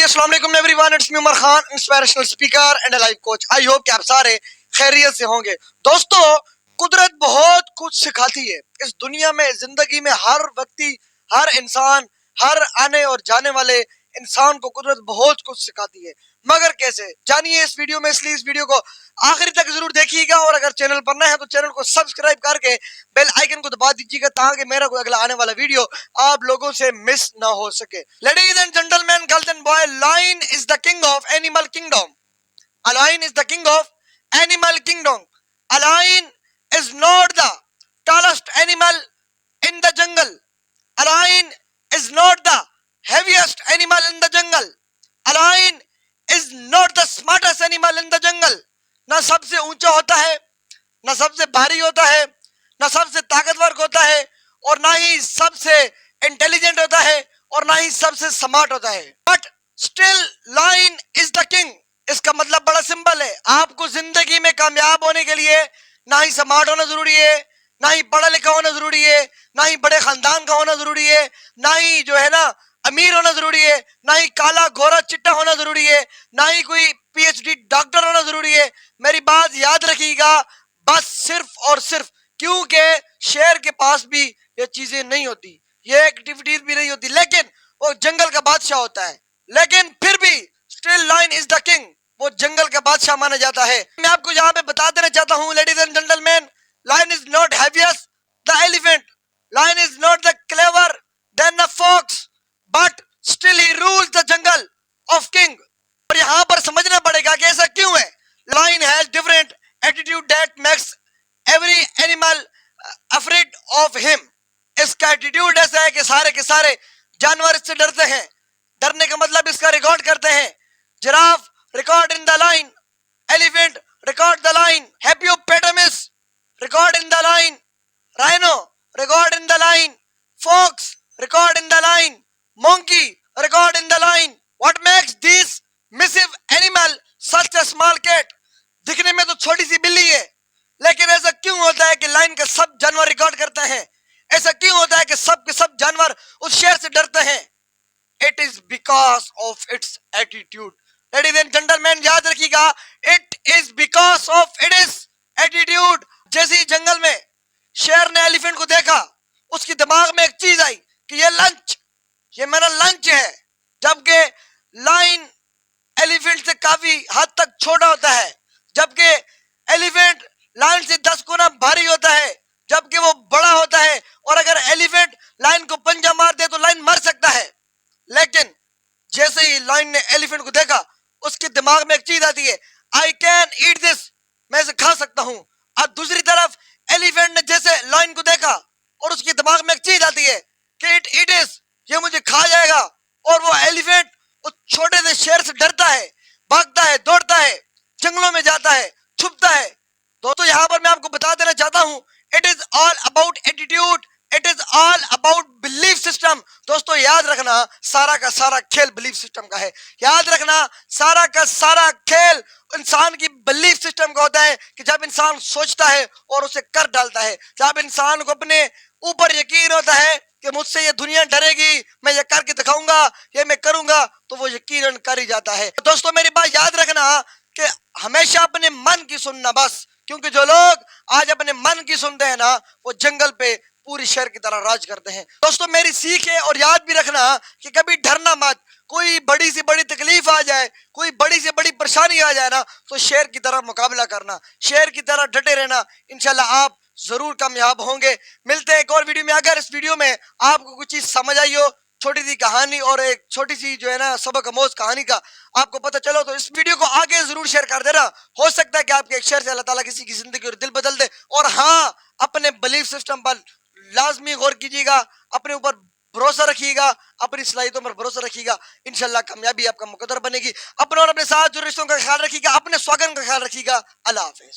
अस्सलाम वालेकुम everyone, it's me Umar Khan, inspirational speaker and life coach. I hope कि आप सारे खैरियत से होंगे। दोस्तों, कुदरत बहुत कुछ सिखाती है इस दुनिया में। जिंदगी में हर व्यक्ति, हर इंसान, हर आने और जाने वाले इंसान को कुदरत बहुत कुछ सिखाती है, मगर कैसे जानिए इस वीडियो में। इसलिए इस वीडियो को आखिरी तक जरूर देखिएगा और अगर चैनल पर नए हैं तो चैनल को सब्सक्राइब करके बेल आइकन को दबा दीजिएगा ताकि मेरा कोई अगला आने वाला वीडियो आप लोगों से मिस ना हो सके। Ladies and gentleman, girls and boy, lion is the king of animal kingdom. A lion is the king of animal kingdom. A lion is not the tallest animal in the jungle. A lion is not the heaviest animal in the jungle. A lion is not the smartest animal in the jungle. ना सबसे ऊंचा होता है, ना सबसे भारी होता है, ना सबसे ताकतवर होता है, और ना ही सबसे इंटेलिजेंट होता है, और ना ही सबसे स्मार्ट होता है। But still lion is the king. इसका मतलब बड़ा सिंपल है। आपको जिंदगी में कामयाब होने के लिए ना ही स्मार्ट होना जरूरी है, ना ही पढ़ा लिखा होना जरूरी है, ना ही बड़े खानदान का होना जरूरी है, ना ही जो है ना अमीर होना जरूरी है, ना ही काला गोरा चिट्टा होना जरूरी है, ना ही कोई पीएचडी डॉक्टर होना जरूरी है। मेरी बात याद रखिएगा, बस सिर्फ और सिर्फ, क्योंकि शेर के पास भी ये चीजें नहीं होती, ये एक्टिविटीज भी नहीं होती, लेकिन वो जंगल का बादशाह होता है। लेकिन फिर भी still lion is the king, वो जंगल का बादशाह माना जाता है। मैं आपको यहाँ पे बता देना चाहता हूँ, ladies and gentleman, lion is not heaviest the elephant, lion is not the clever then the fox, but still he rules the jungle of king. और यहाँ पर समझना पड़ेगा कि ऐसा क्यों है। Lion has different attitude that makes every animal afraid of him. इसका एटीट्यूड ऐसा है कि सारे के सारे जानवर इससे डरते हैं। डरने का मतलब इसका रिकॉर्ड करते हैं। Giraffe record in the line, elephant record the line, hippopotamus record in the line, rhino record in the line, fox record in the line, monkey record in the line. What makes this massive animal such a small cat? दिखने में तो छोटी सी बिल्ली है, लेकिन ऐसा क्यों होता है कि लाइन के सब जानवर रिकॉर्ड करते हैं? ऐसा क्यों होता है कि सब के सब जानवर उस शेर से डरते हैं? It is because of its attitude. Ladies and gentlemen, याद रखिएगा, it is because of its attitude. जैसे ही जंगल में शेर ने एलिफेंट को देखा, उसकी दिमाग में एक चीज आई कि ये मेरा लंच है। जबकि लाइन एलिफेंट से काफी हद तक छोटा होता है, जबकि एलिफेंट लाइन से 10 गुना भारी होता है, जबकि वो बड़ा होता है, और अगर एलिफेंट लाइन को पंजा मार दे तो लाइन मर सकता है। लेकिन जैसे ही लाइन ने एलिफेंट को देखा, उसके दिमाग में एक चीज आती है, आई कैन ईट दिस, मैं इसे खा सकता हूं। और दूसरी तरफ एलिफेंट ने जैसे लाइन को देखा और उसके दिमाग में एक चीज आती है कि इट इज, ये मुझे खा जाएगा। और वो एलिफेंट उस छोटे से शेर से डरता है, भागता है, दौड़ता है, जंगलों में जाता है, छुपता है। दोस्तों, यहाँ पर मैं आपको बता देना चाहता हूँ, it is all about attitude, it is all about belief system. दोस्तों, याद रखना, सारा का सारा खेल बिलीफ सिस्टम का है। याद रखना, सारा का सारा खेल इंसान की बिलीफ सिस्टम का होता है कि जब इंसान सोचता है और उसे कर डालता है, जब इंसान को अपने ऊपर यकीन होता है कि मुझसे ये दुनिया डरेगी, मैं ये करके दिखाऊंगा, ये मैं करूंगा, तो वो यकीनन कर ही जाता है। दोस्तों, मेरी बात याद रखना कि हमेशा अपने मन की सुनना बस, क्योंकि जो लोग आज अपने मन की सुनते हैं ना, वो जंगल पे पूरी शहर की तरह राज करते हैं। दोस्तों, मेरी सीख है, और याद भी रखना कि कभी डरना मत। कोई बड़ी से बड़ी तकलीफ आ जाए, कोई बड़ी से बड़ी परेशानी आ जाए ना, तो शेर की तरह मुकाबला करना, शेर की तरह डटे रहना। इंशाल्लाह आप जरूर कामयाब होंगे। मिलते हैं एक और वीडियो में। अगर इस वीडियो में आपको कुछ चीज समझ आई हो, छोटी सी कहानी और एक छोटी सी जो है ना सबक आमोज कहानी का आपको पता चलो, तो इस वीडियो को आगे जरूर शेयर कर देना। हो सकता है कि आपके एक शेयर से अल्लाह ताला किसी की जिंदगी और दिल बदल दे। और हाँ, अपने बिलीफ सिस्टम पर लाजमी गौर कीजिएगा, अपने ऊपर भरोसा रखिएगा, अपनी सलाहियतों पर भरोसा रखिएगा। इंशाल्लाह कामयाबी आपका मुकद्दर बनेगी। अपने और अपने साथ जो रिश्तों का ख्याल रखिएगा, अपने स्वागत का ख्याल रखिएगा। अल्लाह हाफिज।